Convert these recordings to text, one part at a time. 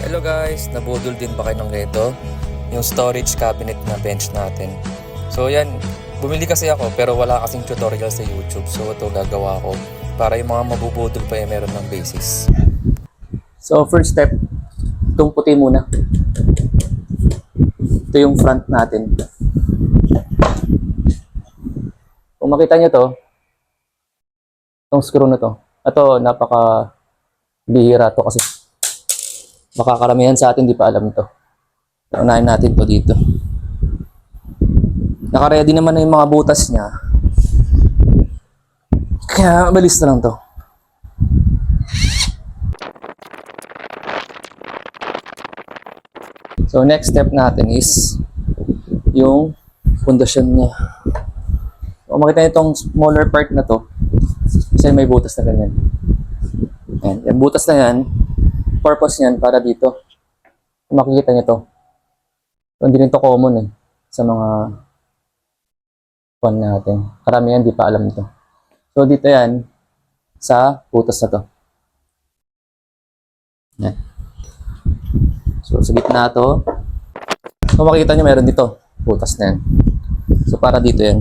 Hello guys, nabudol din ba kayo ng ganito? Yung storage cabinet na bench natin. So yan, bumili kasi ako pero wala kasing tutorial sa YouTube. So ito gagawa ko para yung mga mabubudol pa meron ng basis. So first step, itong puti muna. Ito yung front natin. Kung makita nyo to, itong screw na to. Ito, napaka bihira to kasi baka karamihan sa atin di pa alam to. Unahin natin to dito. Naka-ready naman na yung mga butas niya. Kaya malis na lang to. So next step natin is yung pundasyon niya. Kung makita niyo itong smaller part na to, kasi may butas na ganyan. Yan. Yung butas na yan, purpose niyan para dito. Kung makikita niyo to. So, hindi rin to common sa mga pan natin. Karamihan di pa alam ito. So dito yan sa butas na to. Yan. So sa gitna to, kung makikita niyo meron dito butas na yan. So para dito yan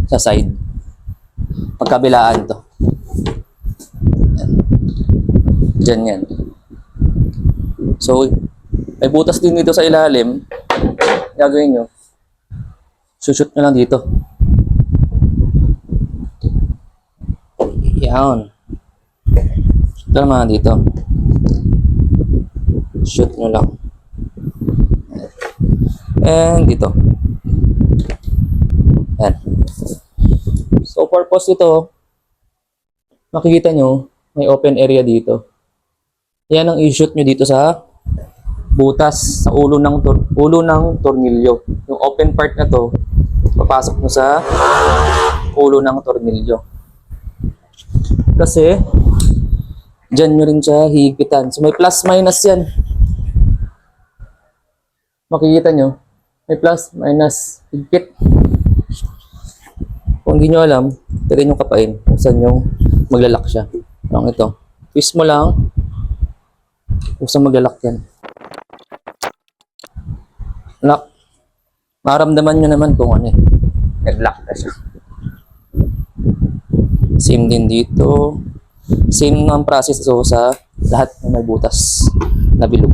sa side. Pagkabilaan to. Yan. Diyan yan. So, may butas din dito sa ilalim. Gagawin nyo. Sushoot nyo lang dito. Yan. Ito naman dito. Shoot nyo lang. And dito. Yan. So, purpose ito, makikita nyo, may open area dito. Yan ang i-shoot nyo dito sa butas, sa ulo ng tornilyo. Yung open part na to, papasok nyo sa ulo ng tornilyo. Kasi, dyan nyo rin siya hihigpitan. So, may plus minus yan. Makikita nyo, may plus minus higpit. Kung hindi nyo alam, pwede nyo kapain kung saan yung maglalak siya. Lang ito. Twist mo lang kung saan maglalak yan. Lock. Maramdaman nyo naman kung ano nag-lock na siya. Same din dito. Same ang process so sa lahat na may butas na bilog.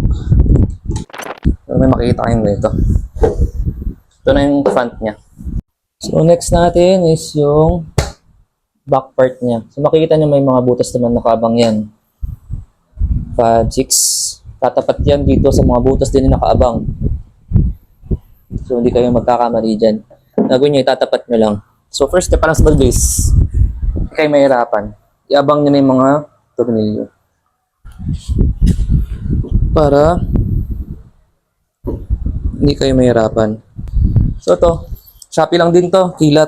So, may makikita kayong ganito. Ito na yung front niya. So next natin is yung back part niya. So makikita niyo may mga butas naman nakaabang yan. 5, 6. Tatapat yan dito sa mga butas din na nakaabang. So hindi kayo magkakamali dyan. Gagawin nyo, itatapat nyo lang. So first step, parang sa base. Hindi kayo mahirapan. Iabang nyo na yung mga tornilyo. Para hindi kayo mahirapan. So ito, Shopee lang din to, kilat.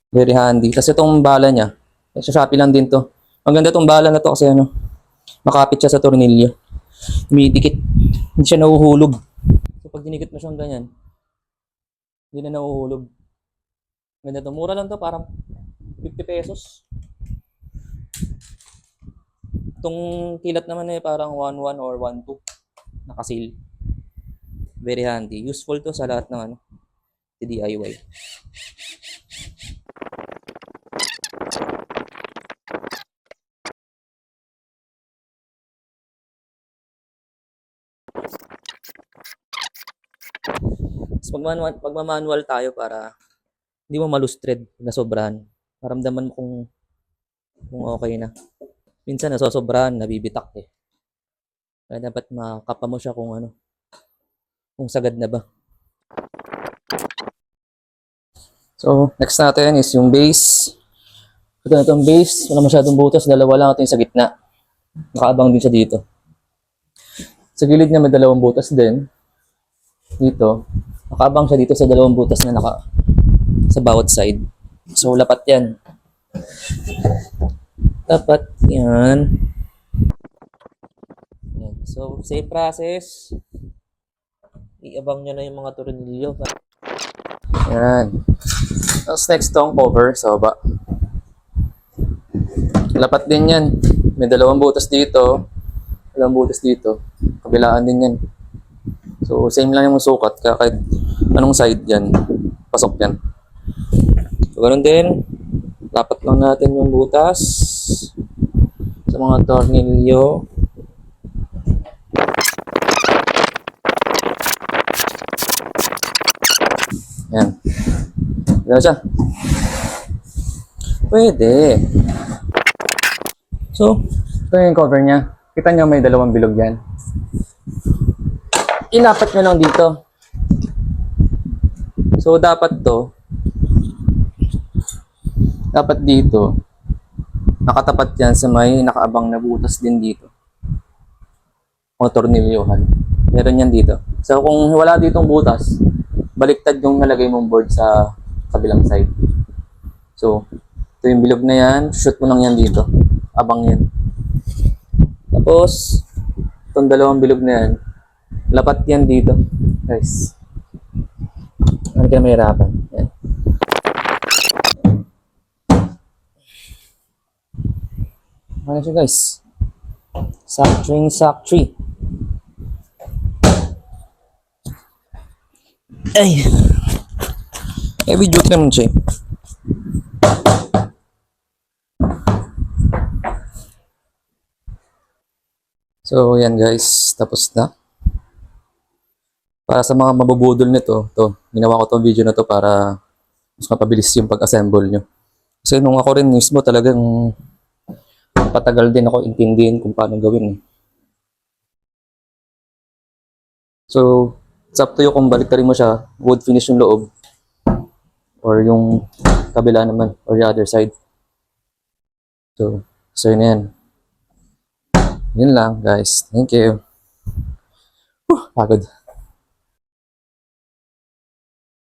Very handy. Kasi itong bala niya, sa Shopee lang din to. Maganda itong bala na to kasi makapit siya sa tornilyo. Dumidikit. Hindi siya nahuhulog. So pag dinikit mo siyang ganyan, hindi na nahuhulog. Maganda to. Mura lang to, parang 50 pesos. Itong kilat naman parang 1.1 or 1.2. Nakasil. Very handy. Useful to sa lahat ng DIY. Pagmamanual tayo para hindi mo malustred na sobrahan. Maramdaman mo kung okay na. Minsan nasosobrahan, nabibitak Kaya dapat makapa mo siya kung sagad na ba. So, next natin is yung base. Ito na itong base. Wala masyadong butas. Dalawa lang ito yung sa gitna. Nakaabang din siya dito. Sa gilid niya may dalawang butas din. Dito. Nakaabang siya dito sa dalawang butas na sa bawat side. So, lapat yan. Lapat yan. So, same process. Iabang nyo na yung mga tornilyo. Yan. Tapos next tong cover sa baba. Lapat din yan. May dalawang butas dito. Ilang butas dito. Kabilaan din yan. So, same lang yung sukat. Kaya kahit anong side yan, pasok yan. So, ganun din. Lapat lang natin yung butas sa mga tornilyo. Yan. Gano'n siya. Pwede. So, ito yung cover niya. Kita niyo may dalawang bilog yan. Ilapat nyo lang dito. So, dapat dito, nakatapat yan sa may nakaabang na butas din dito. O tornilyohan. Meron yan dito. So, kung wala ditong butas, baliktad yung nalagay mong board sa kabilang side. So, ito yung bilog na yan. Shoot mo lang yan dito. Abang yan. Tapos, itong dalawang bilog na yan, lapat yan dito. Guys. Ano ka na mahirapan? Yan. Ano siya guys? Sock tree. Ay! Heavy joke naman siya. So, yan guys. Tapos na. Para sa mga mabubudol nito, ginawa ko tong video na to para mas mapabilis yung pag-assemble nyo. Kasi nung ako rin mismo talagang patagal din ako intindihin kung paano gawin. So, it's up to you kung baliktarin mo siya, wood finish yung loob, or yung kabila naman, or the other side. So yun na yan. Yun lang, guys. Thank you. Pagod.